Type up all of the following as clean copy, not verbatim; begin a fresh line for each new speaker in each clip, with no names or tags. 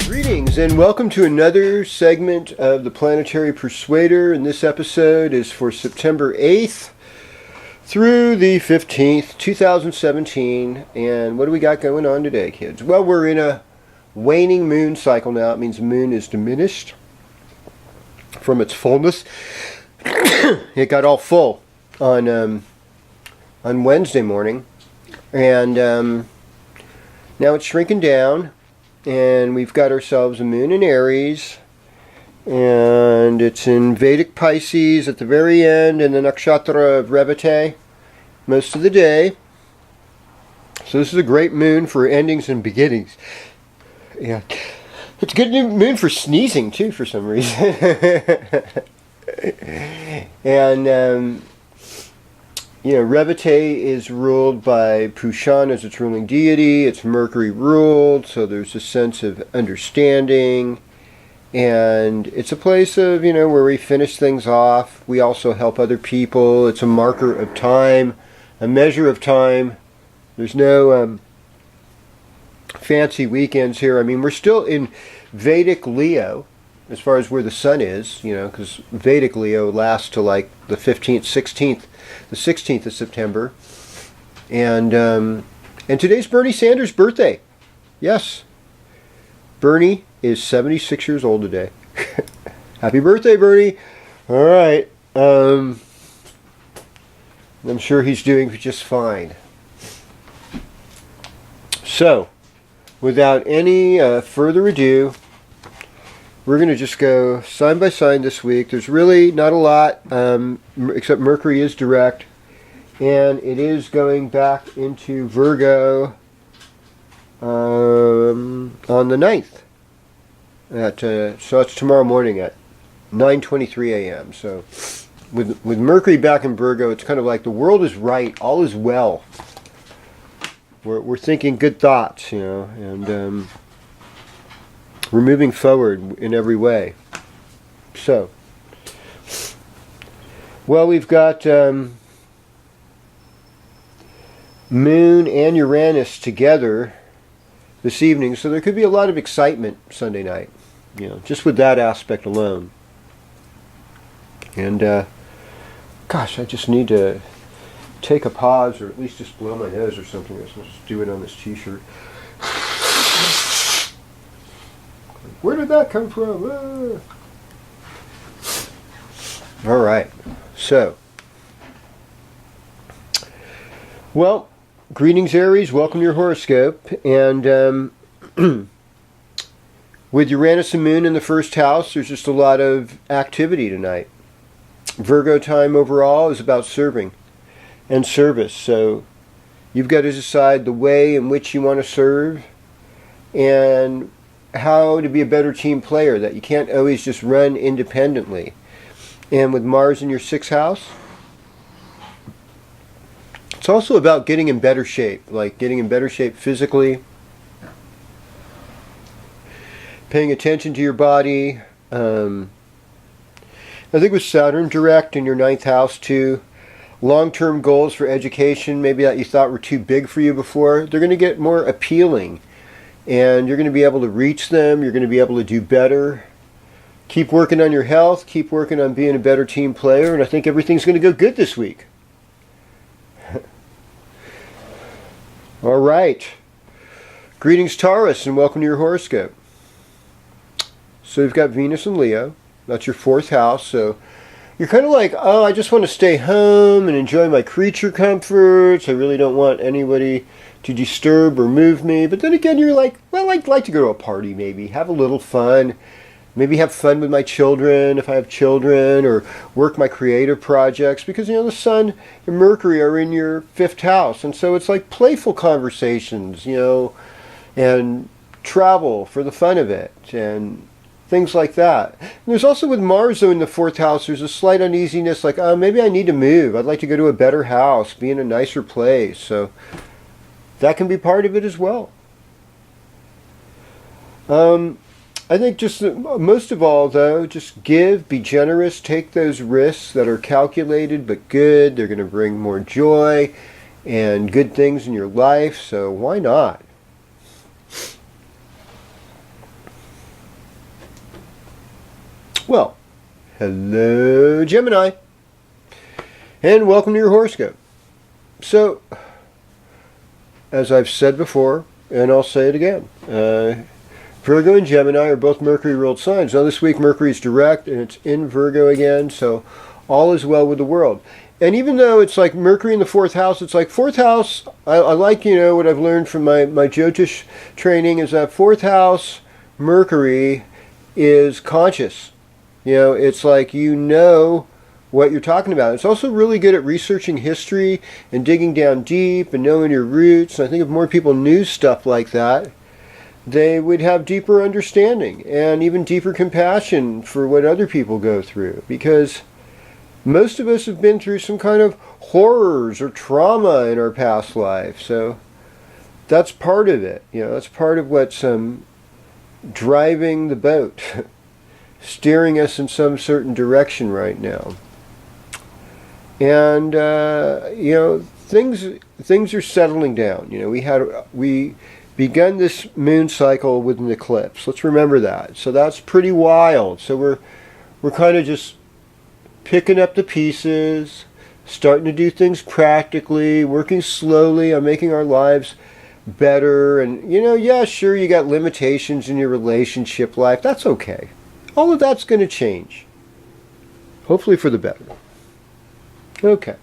Greetings and welcome to another segment of the Planetary Persuader, and this episode is for September 8th through the 15th, 2017. And what do we got going on today, kids? Well, we're in a waning moon cycle now. It means the moon is diminished from its fullness. It got all full on Wednesday morning, and now it's shrinking down. And we've got ourselves a moon in Aries, and it's in Vedic Pisces at the very end, in the nakshatra of Revate most of the day. So this is a great moon for endings and beginnings. Yeah, it's a good moon for sneezing too, for some reason. And Revate is ruled by Pushan as its ruling deity. It's Mercury ruled, so there's a sense of understanding. And it's a place of, where we finish things off. We also help other people. It's a marker of time, a measure of time. There's no fancy weekends here. I mean, we're still in Vedic Leo, as far as where the sun is, because Vedic Leo lasts to like the 15th, 16th, the 16th of September. And today's Bernie Sanders' birthday. Yes. Bernie is 76 years old today. Happy birthday, Bernie. All right. I'm sure he's doing just fine. So, without any further ado, we're going to just go sign by sign this week. There's really not a lot, except Mercury is direct, and it is going back into Virgo on the 9th. So it's tomorrow morning at 9:23 a.m. So with Mercury back in Virgo, it's kind of like the world is right, all is well. We're thinking good thoughts, and we're moving forward in every way. So, well, we've got Moon and Uranus together this evening, so there could be a lot of excitement Sunday night, just with that aspect alone. And, gosh, I just need to take a pause, or at least just blow my nose or something. I'll just do it on this t-shirt. Where did that come from? All right. So, well, greetings, Aries. Welcome to your horoscope. And with Uranus and Moon in the first house, there's just a lot of activity tonight. Virgo time overall is about serving and service. So you've got to decide the way in which you want to serve and how to be a better team player, that you can't always just run independently. And with Mars in your 6th house, it's also about getting in better shape, like getting in better shape physically, paying attention to your body. I think with Saturn direct in your 9th house too, long-term goals for education, maybe that you thought were too big for you before, they're going to get more appealing. And you're going to be able to reach them. You're going to be able to do better. Keep working on your health. Keep working on being a better team player. And I think everything's going to go good this week. All right. Greetings, Taurus, and welcome to your horoscope. So you've got Venus and Leo. That's your 4th house. So you're kind of like, oh, I just want to stay home and enjoy my creature comforts. I really don't want anybody to disturb or move me. But then again, you're like, well, I'd like to go to a party maybe, have a little fun. Maybe have fun with my children if I have children, or work my creative projects, because the Sun and Mercury are in your fifth house, and so it's like playful conversations, and travel for the fun of it, and things like that. And there's also, with Mars though in the fourth house, there's a slight uneasiness, like, oh, maybe I need to move. I'd like to go to a better house, be in a nicer place. So that can be part of it as well. I think just most of all, though, just give, be generous, take those risks that are calculated but good. They're going to bring more joy and good things in your life, so why not? Well, hello, Gemini, and welcome to your horoscope. So, as I've said before, and I'll say it again, Virgo and Gemini are both Mercury-ruled signs. Now this week Mercury's direct and it's in Virgo again, so all is well with the world. And even though it's like Mercury in the fourth house, it's like fourth house, I like, what I've learned from my Jyotish training is that fourth house Mercury is conscious. It's like what you're talking about. It's also really good at researching history and digging down deep and knowing your roots. And I think if more people knew stuff like that, they would have deeper understanding and even deeper compassion for what other people go through, because most of us have been through some kind of horrors or trauma in our past life. So that's part of it. That's part of what's driving the boat, steering us in some certain direction right now. And things are settling down. We begun this moon cycle with an eclipse. Let's remember that. So that's pretty wild. So we're kind of just picking up the pieces, starting to do things practically, working slowly on making our lives better. And yeah, sure, you got limitations in your relationship life. That's okay. All of that's going to change. Hopefully for the better. Okay.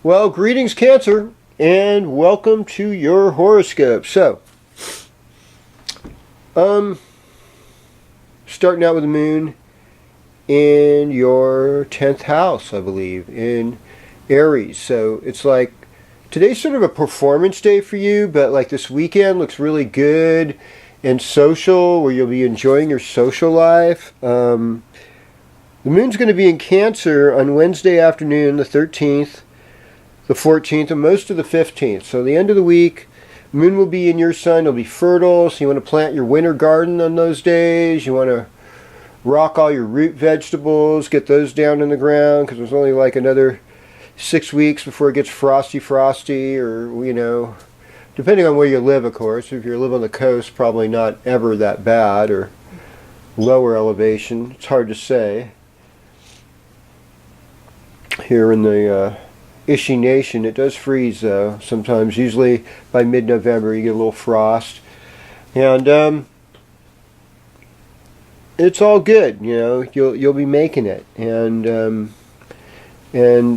Well, greetings, Cancer, and welcome to your horoscope. So, starting out with the moon in your 10th house, I believe, in Aries. So it's like today's sort of a performance day for you, but like this weekend looks really good and social, where you'll be enjoying your social life. The moon's going to be in Cancer on Wednesday afternoon, the 13th, the 14th, and most of the 15th. So the end of the week, moon will be in your sign. It'll be fertile, so you want to plant your winter garden on those days. You want to rock all your root vegetables, get those down in the ground, because there's only like another 6 weeks before it gets frosty, or, depending on where you live, of course. If you live on the coast, probably not ever that bad, or lower elevation. It's hard to say. Here in the Ishi Nation, it does freeze though sometimes. Usually by mid-November you get a little frost, and it's all good. You'll be making it, and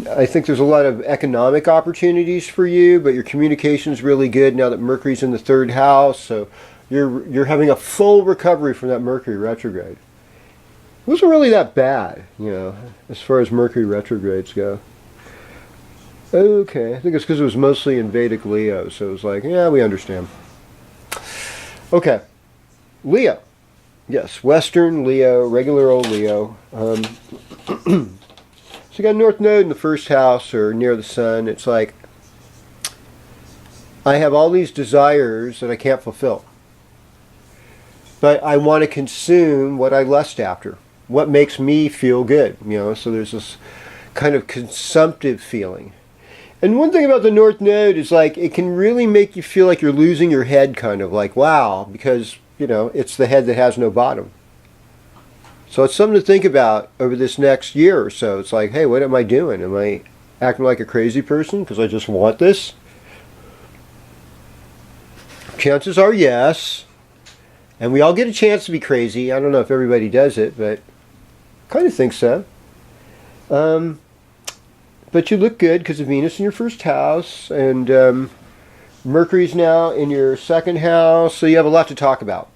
I think there's a lot of economic opportunities for you, but your communication is really good now that Mercury's in the third house, so you're having a full recovery from that Mercury retrograde. It wasn't really that bad, as far as Mercury retrogrades go. Okay, I think it's because it was mostly in Vedic Leo, so it was like, yeah, we understand. Okay, Leo. Yes, Western Leo, regular old Leo. So you got North Node in the first house, or near the sun. It's like, I have all these desires that I can't fulfill, but I want to consume what I lust after, what makes me feel good, so there's this kind of consumptive feeling. And one thing about the North Node is like, it can really make you feel like you're losing your head, kind of like, wow, because, it's the head that has no bottom. So it's something to think about over this next year or so. It's like, hey, what am I doing? Am I acting like a crazy person because I just want this? Chances are yes. And we all get a chance to be crazy. I don't know if everybody does it, but I kind of think so. But you look good because of Venus in your first house, and Mercury's now in your second house, so you have a lot to talk about.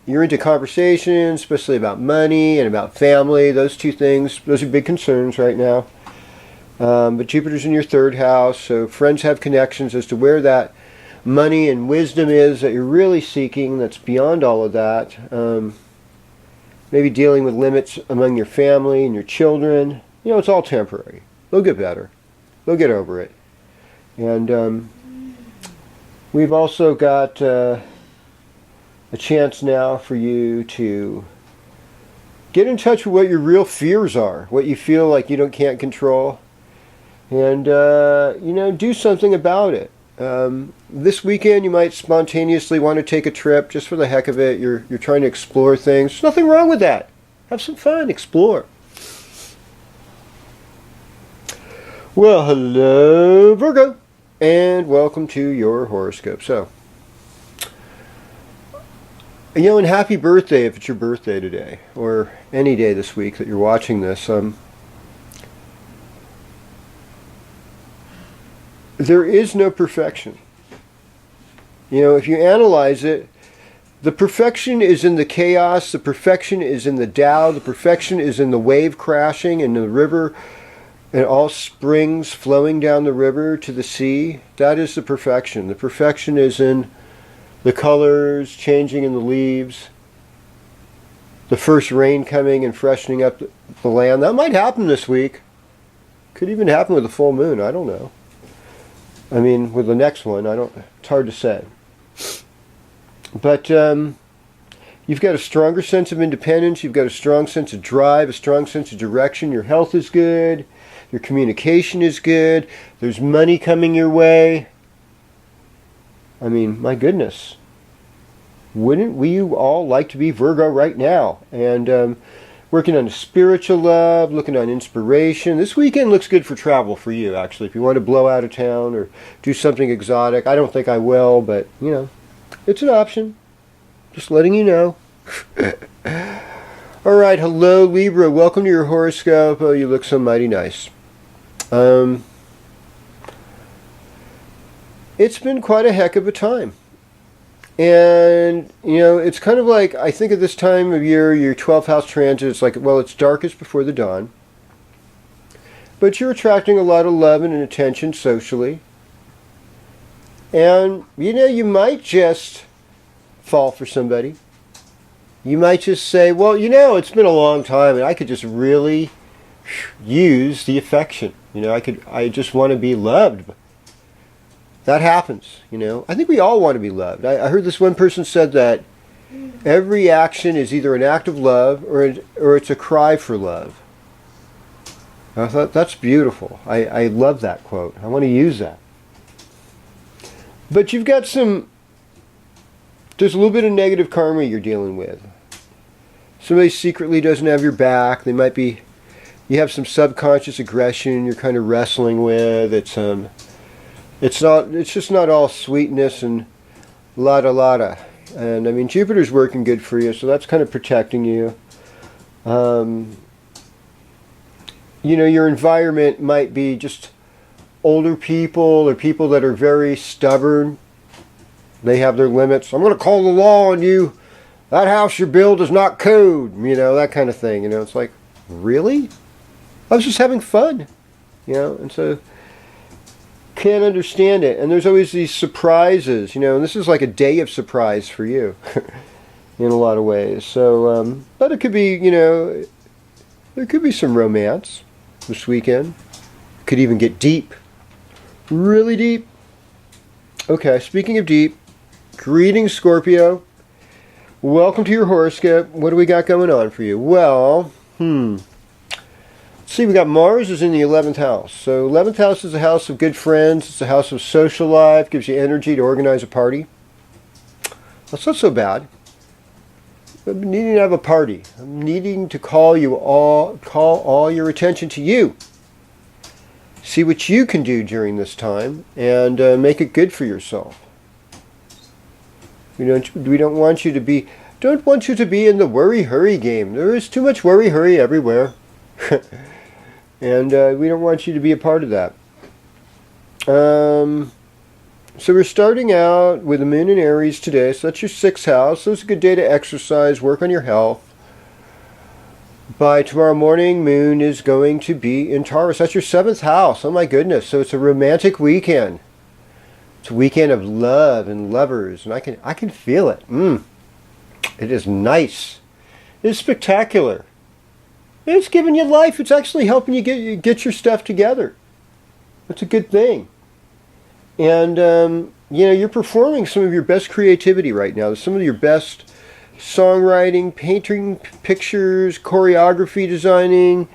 You're into conversations, especially about money and about family. Those two things, those are big concerns right now. But Jupiter's in your third house, so friends have connections as to where that money and wisdom is that you're really seeking, that's beyond all of that. Maybe dealing with limits among your family and your children. You know, it's all temporary. They'll get better. They'll get over it. And we've also got a chance now for you to get in touch with what your real fears are, what you feel like you can't control, and do something about it. This weekend you might spontaneously want to take a trip just for the heck of it. You're trying to explore things. There's nothing wrong with that. Have some fun, explore. Well, hello Virgo, and welcome to your horoscope. So, and happy birthday if it's your birthday today, or any day this week that you're watching this. There is no perfection. If you analyze it, the perfection is in the chaos, the perfection is in the Tao, the perfection is in the wave crashing in the river, and all springs flowing down the river to the sea. That is the perfection. The perfection is in the colors changing in the leaves, the first rain coming and freshening up the land. That might happen this week. Could even happen with a full moon. I don't know. I mean, with the next one, it's hard to say. But you've got a stronger sense of independence. You've got a strong sense of drive, a strong sense of direction. Your health is good. Your communication is good. There's money coming your way. I mean, my goodness. Wouldn't we all like to be Virgo right now? And working on spiritual love, looking on inspiration. This weekend looks good for travel for you, actually. If you want to blow out of town or do something exotic. I don't think I will, but, it's an option. Just letting you know. All right, hello Libra. Welcome to your horoscope. Oh, you look so mighty nice. It's been quite a heck of a time. And, it's kind of like, I think at this time of year, your 12th house transit, it's like, well, it's darkest before the dawn. But you're attracting a lot of love and attention socially. And, you might just fall for somebody. You might just say, well, it's been a long time and I could just really use the affection. I just want to be loved. That happens, I think we all want to be loved. I heard this one person said that every action is either an act of love or it's a cry for love. I thought that's beautiful. I love that quote. I want to use that. But you've got there's a little bit of negative karma you're dealing with. Somebody secretly doesn't have your back. You have some subconscious aggression you're kind of wrestling with. It's just not all sweetness and lada. And I mean, Jupiter's working good for you, so that's kind of protecting you. Your environment might be just older people or people that are very stubborn. They have their limits. I'm going to call the law on you. That house you build is not code. That kind of thing. It's like, really? I was just having fun. And so can't understand it. And there's always these surprises, and this is like a day of surprise for you in a lot of ways. So, but it could be, there could be some romance this weekend. Could even get deep. Really deep. Okay, speaking of deep, greetings Scorpio. Welcome to your horoscope. What do we got going on for you? Well, see, we got Mars is in the 11th house. So 11th house is a house of good friends. It's a house of social life. Gives you energy to organize a party. That's not so bad. I'm needing to have a party. I'm needing to call all your attention to you. See what you can do during this time and make it good for yourself. We don't want you to be in the worry hurry game. There is too much worry hurry everywhere. And we don't want you to be a part of that. So we're starting out with the moon in Aries today. So that's your 6th house. So it's a good day to exercise, work on your health. By tomorrow morning, moon is going to be in Taurus. That's your 7th house. Oh my goodness. So it's a romantic weekend. It's a weekend of love and lovers. And I can feel it. It is nice. It is spectacular. It's giving you life. It's actually helping you get your stuff together. That's a good thing. And, you're performing some of your best creativity right now. Some of your best songwriting, painting pictures, choreography designing,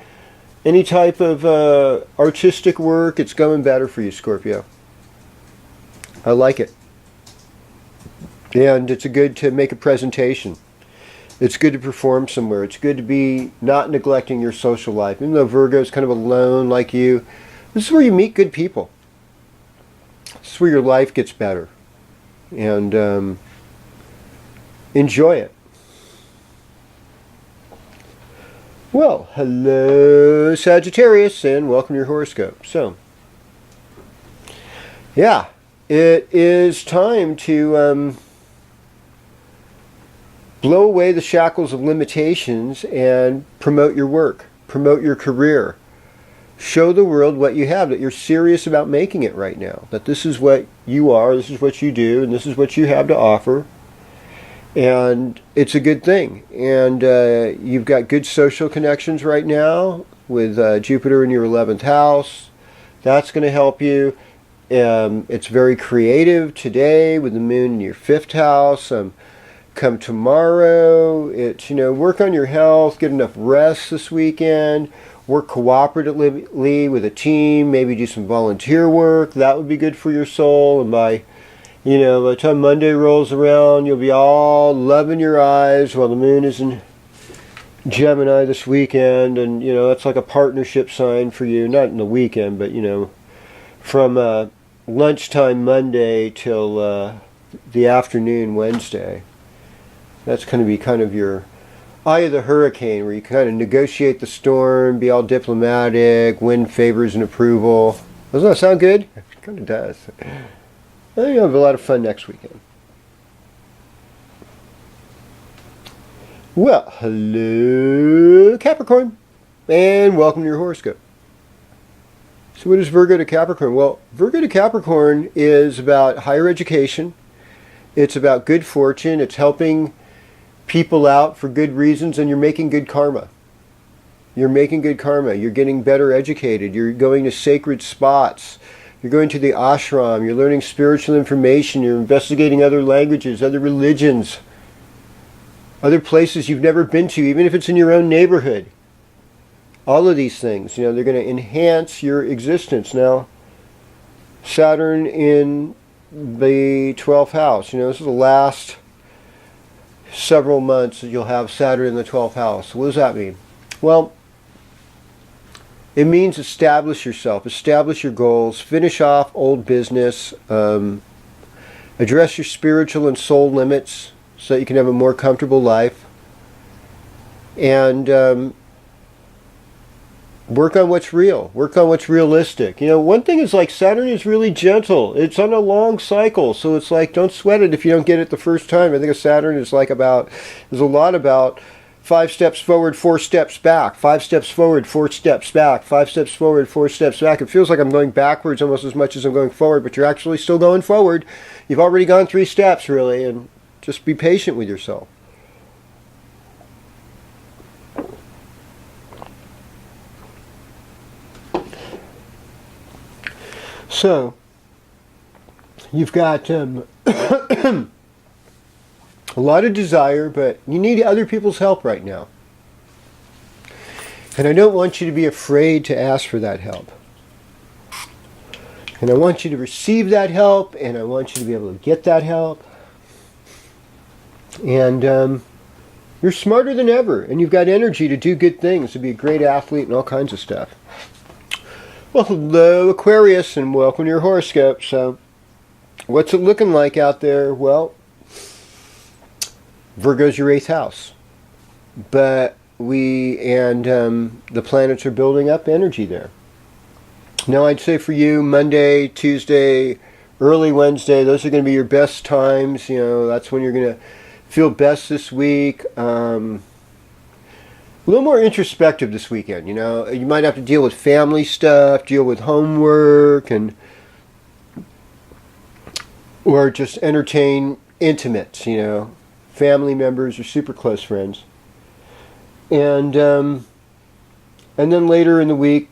any type of artistic work. It's going better for you, Scorpio. I like it. And it's good to make a presentation. It's good to perform somewhere. It's good to be not neglecting your social life. Even though Virgo is kind of alone like you, this is where you meet good people. This is where your life gets better. And enjoy it. Well, hello Sagittarius, and welcome to your horoscope. So, yeah, it is time to blow away the shackles of limitations and promote your work, promote your career. Show the world what you have, that you're serious about making it right now, that this is what you are, this is what you do, and this is what you have to offer. And it's a good thing. And you've got good social connections right now with Jupiter in your 11th house. That's going to help you. It's very creative today with the moon in your 5th house. Come tomorrow, it's, work on your health, get enough rest this weekend, work cooperatively with a team, maybe do some volunteer work. That would be good for your soul. And by the time Monday rolls around, you'll be all loving your eyes while the moon is in Gemini this weekend. And, that's like a partnership sign for you, not in the weekend, but, from lunchtime Monday till the afternoon Wednesday. That's going to be kind of your eye of the hurricane, where you kind of negotiate the storm, be all diplomatic, win favors and approval. Doesn't that sound good? It kind of does. I think you'll have a lot of fun next weekend. Well, hello Capricorn, and welcome to your horoscope. So what is Virgo to Capricorn? Well, Virgo to Capricorn is about higher education. It's about good fortune. It's helping people out for good reasons, and you're making good karma. You're making good karma. You're getting better educated. You're going to sacred spots. You're going to the ashram. You're learning spiritual information. You're investigating other languages, other religions, other places you've never been to, even if it's in your own neighborhood. All of these things, they're going to enhance your existence. Now, Saturn in the 12th house. This is the last several months that you'll have Saturn in the 12th house. What does that mean? Well, it means establish yourself, establish your goals, finish off old business, address your spiritual and soul limits so that you can have a more comfortable life, and work on what's real. Work on what's realistic. One thing is, like, Saturn is really gentle. It's on a long cycle, so it's like, don't sweat it if you don't get it the first time. I think of Saturn is like there's a lot about 5 steps forward, 4 steps back, 5 steps forward, 4 steps back, 5 steps forward, 4 steps back. It feels like I'm going backwards almost as much as I'm going forward, but you're actually still going forward. You've already gone 3 steps, really, and just be patient with yourself. So, you've got a lot of desire, but you need other people's help right now. And I don't want you to be afraid to ask for that help. And I want you to receive that help, and I want you to be able to get that help. And you're smarter than ever, and you've got energy to do good things, to be a great athlete and all kinds of stuff. Well, hello Aquarius, and welcome to your horoscope. So, what's it looking like out there? Well, Virgo's your 8th house. But the planets are building up energy there. Now, I'd say for you, Monday, Tuesday, early Wednesday, those are going to be your best times. That's when you're going to feel best this week. A little more introspective this weekend. You might have to deal with family stuff, deal with homework, or just entertain intimates. Family members or super close friends. And then later in the week,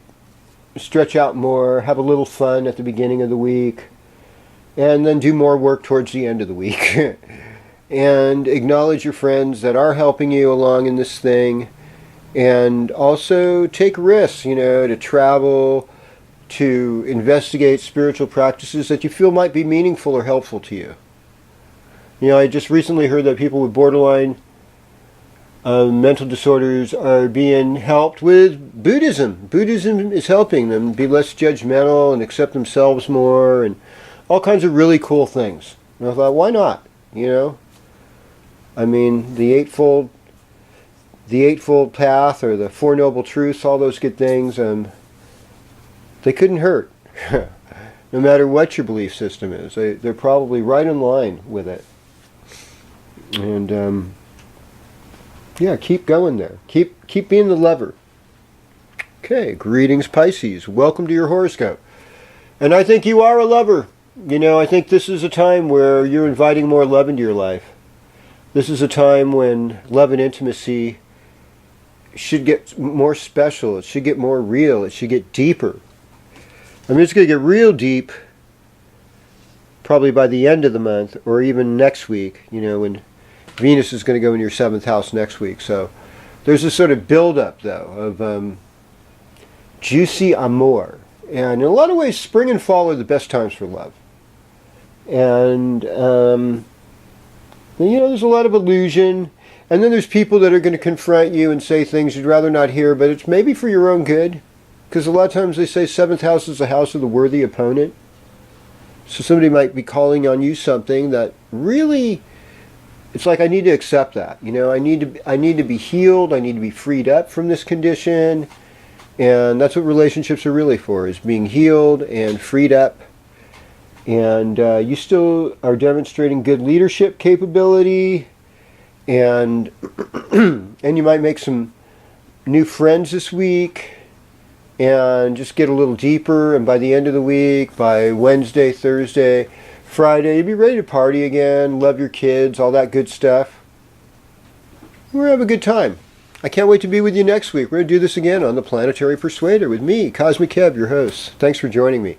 stretch out more, have a little fun at the beginning of the week, and then do more work towards the end of the week. And acknowledge your friends that are helping you along in this thing. And also take risks, to travel, to investigate spiritual practices that you feel might be meaningful or helpful to you. I just recently heard that people with borderline mental disorders are being helped with Buddhism. Buddhism is helping them be less judgmental and accept themselves more, and all kinds of really cool things. And I thought, why not? I mean, the eightfold path, or the Four Noble Truths, all those good things, they couldn't hurt. No matter what your belief system is, they're probably right in line with it. And keep going there. Keep being the lever. Okay, greetings Pisces. Welcome to your horoscope. And I think you are a lover. I think this is a time where you're inviting more love into your life. This is a time when love and intimacy should get more special. It should get more real. It should get deeper. I mean, it's going to get real deep probably by the end of the month, or even next week, when Venus is going to go in your 7th house next week. So there's a sort of build-up, though, of juicy amour. And in a lot of ways, spring and fall are the best times for love. And, there's a lot of illusion. And then there's people that are going to confront you and say things you'd rather not hear, but it's maybe for your own good. Because a lot of times they say 7th house is the house of the worthy opponent. So somebody might be calling on you something that really, it's like, I need to accept that. I need to be healed. I need to be freed up from this condition. And that's what relationships are really for, is being healed and freed up. And you still are demonstrating good leadership capability. And you might make some new friends this week. And just get a little deeper, and by the end of the week, by Wednesday, Thursday, Friday, you'll be ready to party again, love your kids, all that good stuff. We're going to have a good time. I can't wait to be with you next week. We're going to do this again on the Planetary Persuader with me, Kozmic Kev, your host. Thanks for joining me.